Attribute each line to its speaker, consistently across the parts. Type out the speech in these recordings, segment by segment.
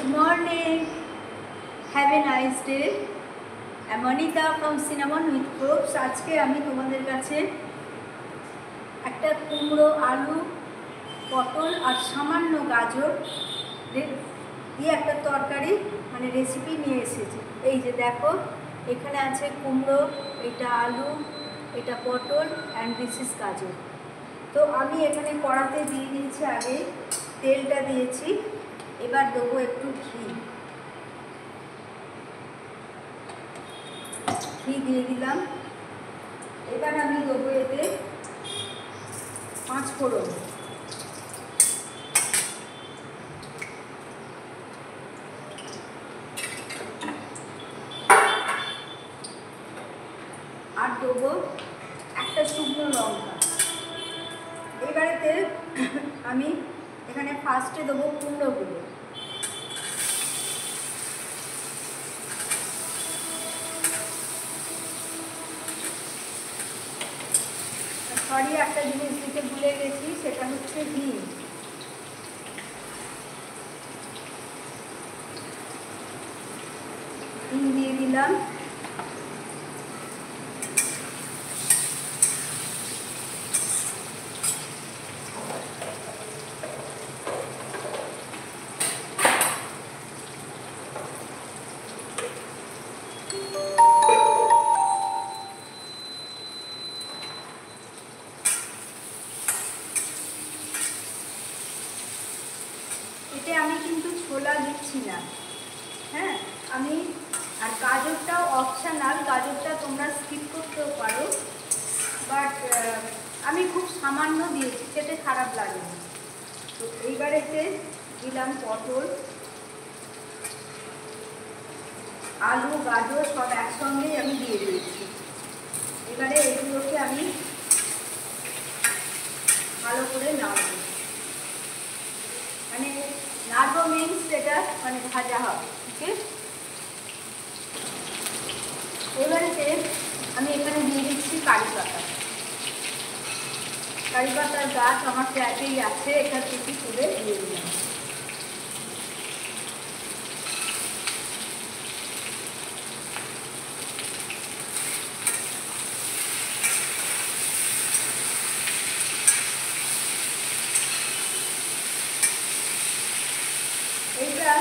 Speaker 1: Good morning. Have a nice day. I'm Anita from Cinnamon with Probes. আজকে আমি তোমাদের কাছে একটা কুমড়ো, আলু, পটল আর সামান্য গাজর দিয়ে একটা তরকারি মানে রেসিপি নিয়ে এসেছি। এই যে দেখো, এখানে আছে কুমড়ো, এটা আলু, এটা পটল অ্যান্ড দিস ইজ গাজর। তো আমি এখানে কড়াতে দিয়ে দিয়েছি, আগে তেলটা দিয়েছি, এবার দেবো একটু ঘি দিয়ে দিলাম। এবার আমি দেবো এতে 5 ফোড়ন, আর দেবো একটা শুকনো লঙ্কা। এবারেতে আমি এখানে ফার্স্টে দেবো কুমড়োগুলো, সরি একটা জিনিস দিতে ভুলে গেছি, সেটা হচ্ছে হিং। হিং দিয়ে দিলাম। এতে আমি কিন্তু ছোলা দিচ্ছি না, হ্যাঁ। আমি আর গাজরটাও অপশনাল, গাজরটা তোমরা স্কিপ করতেও পারো, বাট আমি খুব সামান্য দিয়েছি, খেতে খারাপ লাগে না। তো এইবারেতে দিলাম পটল, আলু, গাজর সব একসঙ্গেই আমি দিয়ে দিয়েছি। এবারে এগুলোকে আমি ভালো করে নাড়ব, মানে নাড়ব মিন্স এটা মানে ভাজা হবে, ওকে। এবারেতে আমি এখানে দিয়ে দিচ্ছি কারি পাতা। কারি পাতার গাছ আমার ফ্ল্যাটেই আছে, এখান থেকে তুলে দিয়ে দিলাম। এইটা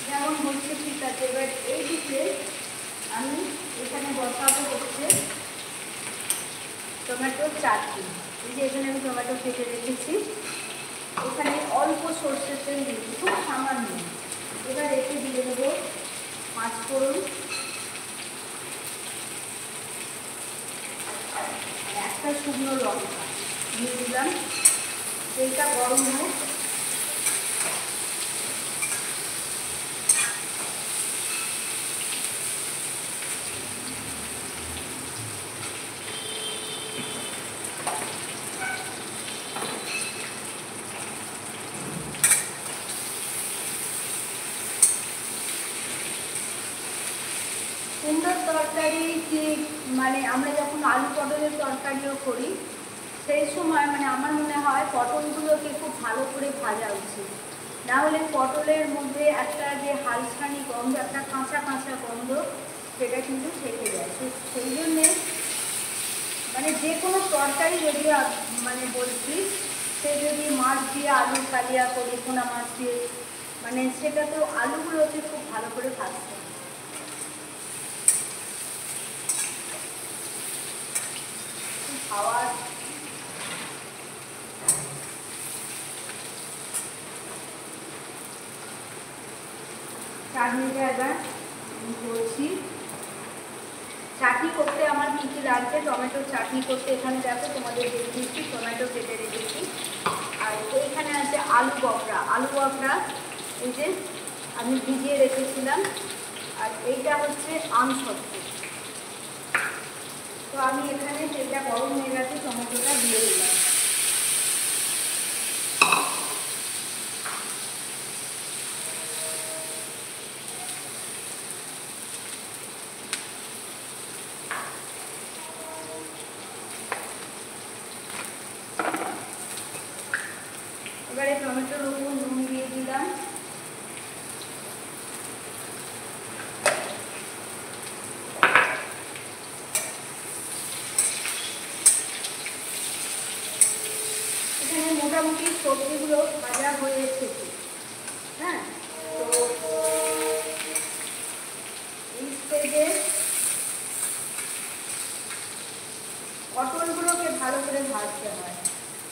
Speaker 1: যেমন হচ্ছে ঠিক আছে। এবার এই দিকে আমি এখানে বসাবো হচ্ছে টমেটোর চাটনি। এই যে এখানে আমি টমেটো কেটে রেখেছি, এখানে অল্প সর্ষের তেল দিয়েছি, খুব সামান্য। এবার এতে দিয়ে দেবো 5 ফোড়ন, একটা শুকনো লঙ্কা দিয়ে দিলাম। তেলটা গরম হোক। কুমড়োর তরকারি কি মানে আমরা যখন আলু পটলের তরকারিও করি, সেই সময় মানে আমার মনে হয় পটলগুলোকে খুব ভালো করে ভাজা উচিত, না হলে পটলের মধ্যে একটা যে হালখানি গন্ধ, একটা কাঁচা কাঁচা গন্ধ, সেটা কিন্তু থেকে যায়। সেই জন্যে মানে যে কোনো তরকারি যদি মানে বলছি, সে যদি মাছ দিয়ে আলু কালিয়া করি, পোনা মাছ দিয়ে, মানে সেটা তো আলুগুলোকে খুব ভালো করে ভাজতে হবে। খাওয়ার চাটনিটা এবার করছি। চাটনি করতে আমার কী কী লাগবে, টমেটোর চাটনি করতে এখানে দেখো তোমাদের দিয়ে দিচ্ছি, টমেটো কেটে রেখেছি। আর এইখানে আছে আলু বকরা। আলু বকরা এই যে আমি ভিজিয়ে রেখেছিলাম। আর এইটা হচ্ছে আমসত্ত্ব। তো আমি এখানে তেলটা গরম হয়ে গেছে, টমেটোটা দিয়ে দিলাম। এবারে টমেটোর উপর নুন দিয়ে দিলাম। সবজিগুলো ভাজা হয়ে এসেছে। হ্যাঁ, তো এই স্টেজে পটলগুলোকে ভালো করে ভাজতে হয়।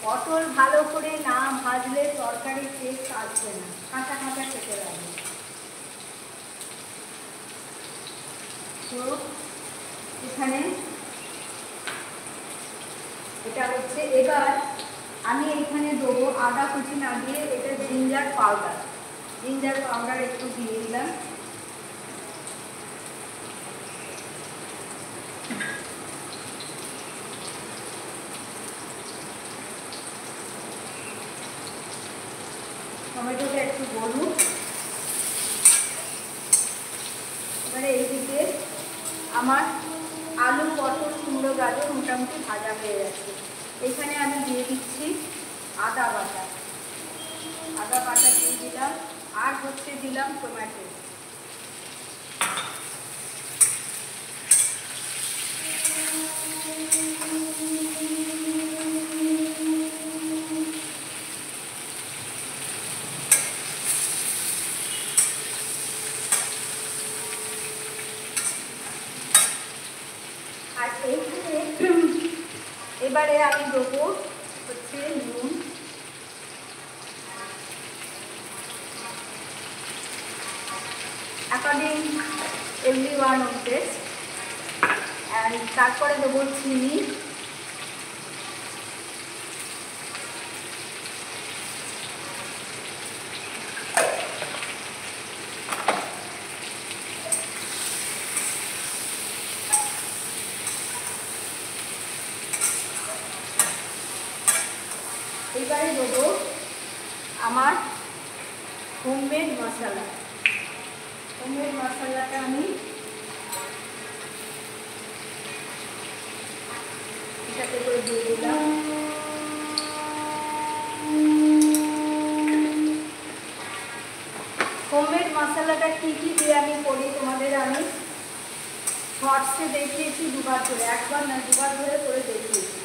Speaker 1: পটল ভালো করে না ভাজলে তরকারির টেস্ট আসবে না, কাঁচা কাঁচা খেতে লাগবে। তো এখানে এটা হচ্ছে, এবার আমি এখানে দেবো আদা কুচি না দিয়ে এটা জিঞ্জার পাউডার। জিঞ্জার পাউডার একটু দিয়ে দিলাম। টমেটোটা একটু গলুক। এবারে এইদিকে আমার আলু, পটল, কুমড়ো, গাজর মোটামুটি ভাজা হয়ে যাচ্ছে। এখানে আমি দিয়ে দিচ্ছি আদা বাটা। আদা বাটা দিয়ে দিলাম, আর হচ্ছে দিলাম টমেটো। আর এইখানে এবারে আমি দেবো হচ্ছে নুন। According everyone of test. And তারপরে দেবো চিনি। এবারে দেবো আমার হোমমেড মশলা। হোমমেড মশলাটা আমি এটাতে করে দিয়ে দিলাম। হোমমেড মশলাটা কী কী দিয়ে আমি করি তোমাদের আমি শর্টসে দেখিয়েছি দুবার ধরে, একবার না দুবার ধরে করে দেখিয়েছি।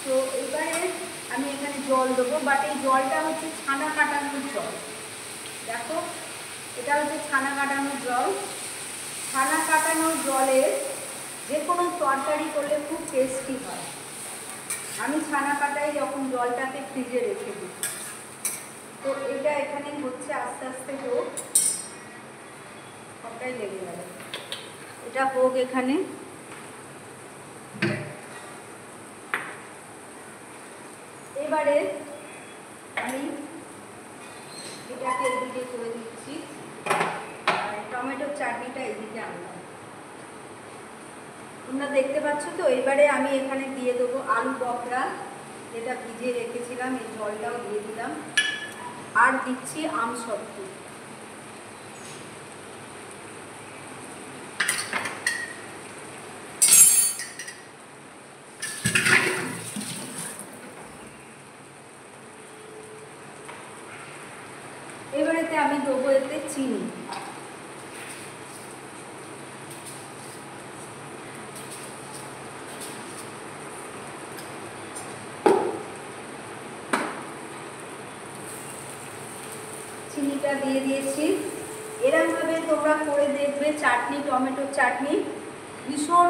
Speaker 1: তো এবারে আমি এখানে জল দেবো, বাট এই জলটা হচ্ছে ছানা কাটানোর জল। দেখো, এটা হচ্ছে ছানা কাটানোর জল। ছানা কাটানোর জলে যে কোনো তরকারি করলে খুব টেস্টি হয়। আমি ছানা কাটাই যখন জলটাকে ফ্রিজে রেখে দিই। তো এটা এখানে হচ্ছে আস্তে আস্তে হোক, সবটাই লেগে যাবে। এটা হোক এখানে। এবারে আমি এটাকে এদিকে করে দিচ্ছি, আর টমেটোর চাটনিটা এদিকে আনলাম। তোমরা দেখতে পাচ্ছ তো। এবারে আমি এখানে দিয়ে দেবো আলু বকরা, যেটা ভিজিয়ে রেখেছিলাম, এই জলটাও দিয়ে দিলাম। আর দিচ্ছি আমসত্ত্ব। এবারেতে আমি দেবো এতে চিনি। চিনিটা দিয়ে দিয়েছি। এরকমভাবে তোমরা করে দেখবে চাটনি, টমেটোর চাটনি ভীষণ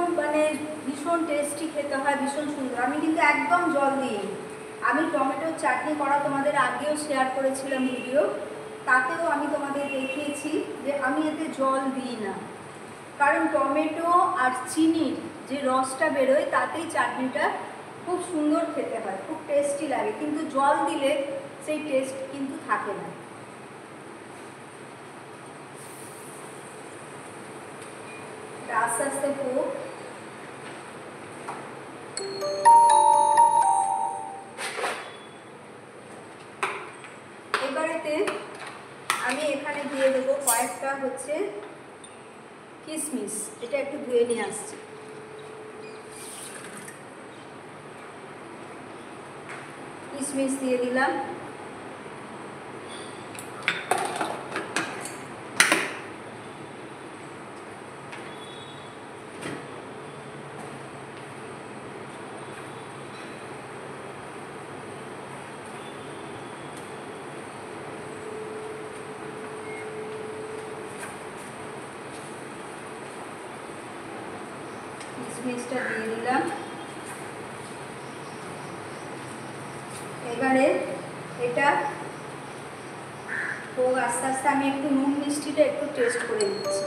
Speaker 1: ভীষণ টেস্টি খেতে হয়, ভীষণ সুন্দর। আমি কিন্তু একদম জল দিই। আমি টমেটোর চাটনি করা তোমাদের আগেও শেয়ার করেছিলাম ভিডিও, তাতেও আমি তোমাদের দেখিয়েছি যে আমি এতে জল দিই না, কারণ টমেটো আর চিনির যে রসটা বেরোয় তাতেই চাটনিটা খুব সুন্দর খেতে হয়, খুব টেস্টি লাগে। কিন্তু জল দিলে সেই টেস্ট কিন্তু থাকে না। আস্তে আস্তে হোক। এবারেতে আমি এখানে দিয়ে দেবো কয়েকটা হচ্ছে কিশমিশ। এটা একটু ধুয়ে নিয়ে আসছি। কিশমিশ দিয়ে দিলাম। কিশমিশটা দিয়ে দিলাম। এবারে এটা তো আস্তে আস্তে আমি একটু নুন মিষ্টিটা একটু টেস্ট করে নিচ্ছি।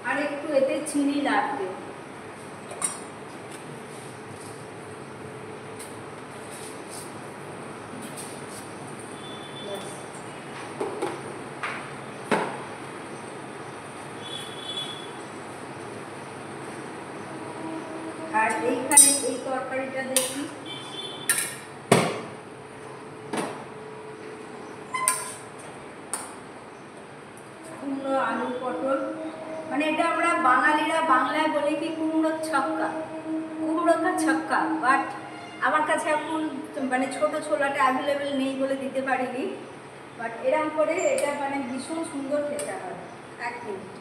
Speaker 1: আর একটু এতে চিনি লাগবে। আর এইখানে এই তরকারিটা দেখি কুমড়ো আলু পটল, মানে এটা আমরা বাঙালিরা বাংলায় বলে কি কুমড়োর ছক্কা, কুমড়ো কা ছক্কা। বাট আমার কাছে এখন মানে ছোট ছোলাটা অ্যাভেলেবেল নেই বলে দিতে পারিনি। বাট এরকম করে এটা মানে ভীষণ সুন্দর খেতে হয়। এক মিনিট,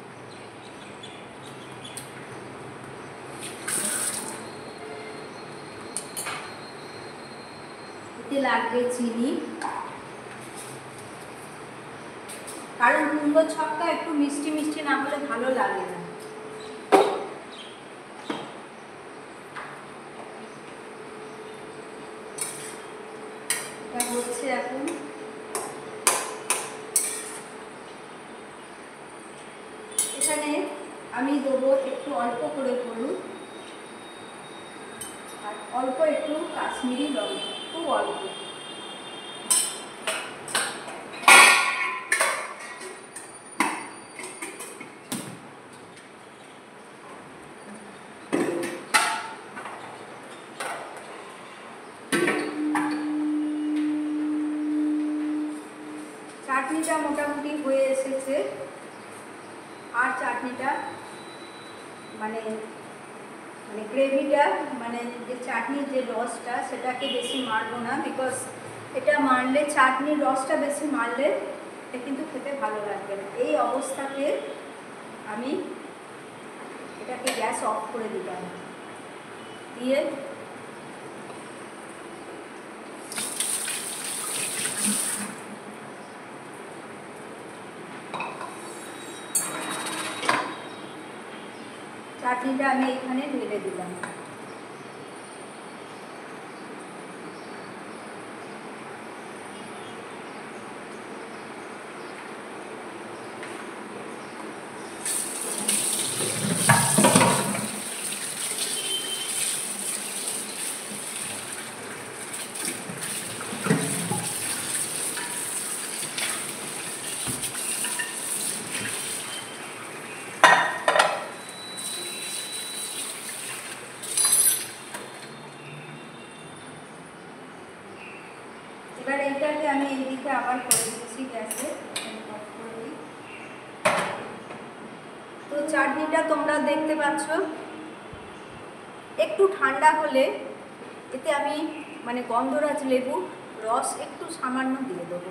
Speaker 1: এতে লাগবে চিনি, কারণ কুমড়ো ছক্কা একটু মিষ্টি মিষ্টি না হলে ভালো লাগে না। এটা হচ্ছে এখন। এখানে আমি দেবো একটু অল্প করে হলুদ আর অল্প একটু কাশ্মীরি লঙ্কা, খুব অল্প। চাটনিটা মোটামুটি হয়ে এসেছে। আর চাটনিটা মানে মানে গ্রেভিটা মানে যে চাটনির যে রসটা সেটাকে বেশি মারবো না, বিকজ এটা মারলে চাটনির রসটা বেশি মারলে এটা কিন্তু খেতে ভালো লাগবে না। এই অবস্থাতে আমি এটাকে গ্যাস অফ করে দিলাম, দিয়ে চাটনিটা আমি এখানে ঢেলে দিলাম। এবার এইটাকে আমি এইদিকে আবার করে দিচ্ছি গ্যাসে। তো চাটনিটা তোমরা দেখতে পাচ্ছ একটু ঠান্ডা হলে এতে আমি মানে গন্ধরাজ লেবু রস একটু সামান্য দিয়ে দেবো।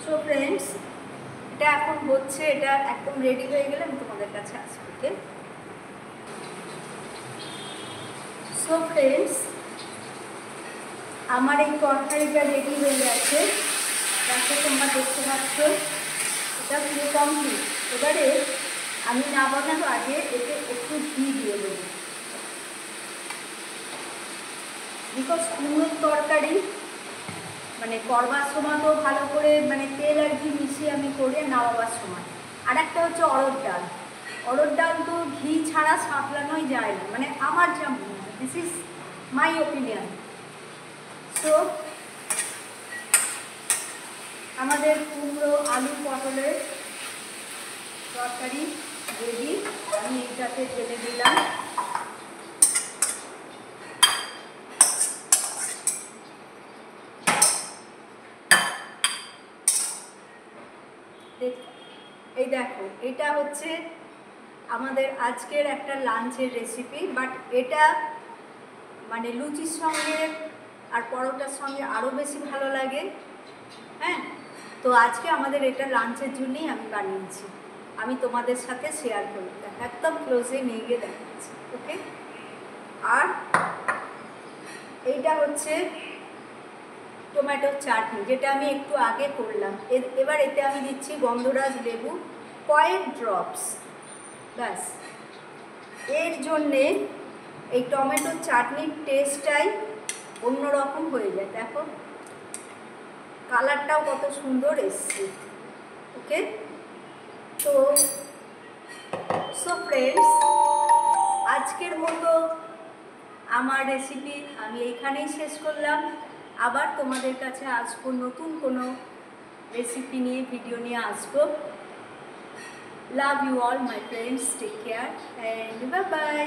Speaker 1: সো ফ্রেন্ডস, এটা এখন হচ্ছে, এটা একদম রেডি হয়ে গেলে আমি তোমাদের কাছে আসবো। সো ফ্রেন্ডস, আমার এই তরকারিটা রেডি হয়ে গেছে, যাকে তোমরা দেখতে পাচ্ছ এটা পুরো কমপ্লিট। এবারে আমি নামানোর আগে এতে একটু ঘি দিয়ে দেবো, বিকজ কুমড়োর তরকারি মানে করবার সময় তো ভালো করে মানে তেল আর ঘি মিশিয়ে আমি করে নামাবার সময়। আর একটা হচ্ছে অড়হর ডাল, অড়হর ডাল তো ঘি ছাড়া সাঁতলানোই যায় না, মানে আমার যা মনে হয়, দিস ইজ মাই ওপিনিয়ন। তো আমাদের কুমড়ো আলু পটলের তরকারি রেডি, আমি এইটাতে ঢেলে দিলাম। এই দেখো, এটা হচ্ছে আমাদের আজকের একটা লাঞ্চের রেসিপি। বাট এটা মানে লুচির সঙ্গে আর পরোটার সঙ্গে আরও বেশি ভালো লাগে। হ্যাঁ, তো আজকে আমাদের এটা লাঞ্চের জন্যই আমি বানিয়েছি, আমি তোমাদের সাথে শেয়ার করি, একদম ক্লোজে নিয়ে গিয়ে দেখাচ্ছি। ওকে, আর এইটা হচ্ছে টমেটোর চাটনি, যেটা আমি একটু আগে করলাম। এবার এতে আমি দিচ্ছি গন্ধরাজ লেবু কয়েক ড্রপস, ব্যাস। এর জন্যে এই টমেটোর চাটনির টেস্টটাই অন্যরকম হয়ে যায়। দেখো কালারটাও কত সুন্দর এসছে। ওকে, তো সো ফ্রেন্ডস, আজকের মতো আমার রেসিপি আমি এইখানেই শেষ করলাম। আবার তোমাদের কাছে আসবো নতুন কোনো রেসিপি নিয়ে, ভিডিও নিয়ে আসবো। Love you all my friends, take care and bye by.